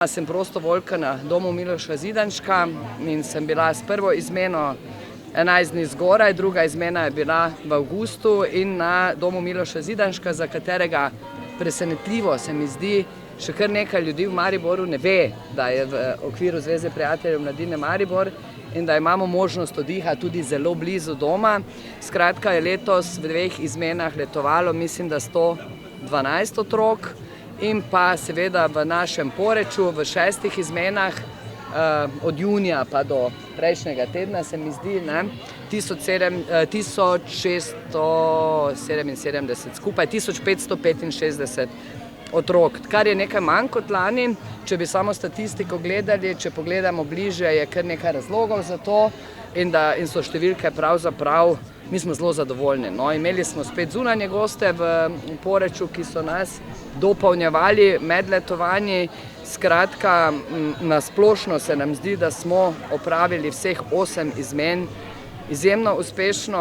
Sem prostovoljka na domu Miloša Zidanška in sem bila s prvo izmeno 11 dni zgoraj, druga izmena je bila v avgustu in na domu Miloša Zidanška, za katerega presenetljivo se mi zdi, še kar nekaj ljudi v Mariboru ne ve, da je v okviru Zveze prijateljev mladine Maribor in da imamo možnost oddiha tudi zelo blizu doma. Skratka, je letos v dveh izmenah letovalo, mislim, da 112 otrok. In pa seveda v našem Poreču v 6 izmenah, od junija pa do prejšnjega tedna, se mi zdi, 1677, skupaj 1565 otrok, kar je nekaj manj kot lani. Če bi samo statistiko gledali, če pogledamo bliže, je kar nekaj razlogov za to in so številke pravzaprav, mi smo zelo zadovoljni. No, imeli smo spet zunanje goste v Poreču, ki so nas dopolnjevali med letovanji. Skratka, na splošno se nam zdi, da smo opravili vseh 8 izmen izjemno uspešno.